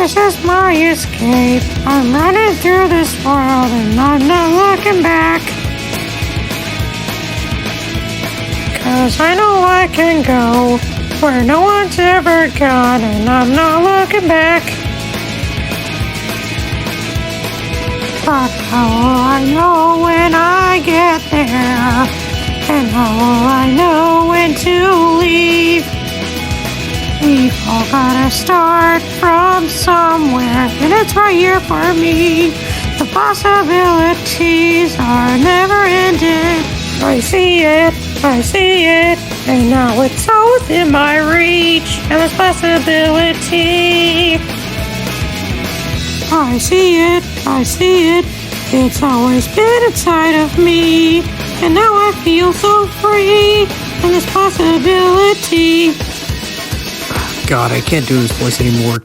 This is my escape. I'm running through this world and I'm not looking back. 'Cause I know I can go where no one's ever gone and I'm not looking back. But how will I know when I get there? And how will I know when to leave? We've all gotta start from somewhere, and it's right here for me. The possibilities are never ending. I see it, and now it's all within my reach. And this possibility, I see it, it's always been inside of me. And now I feel so free in this possibility. God, I can't do this voice anymore.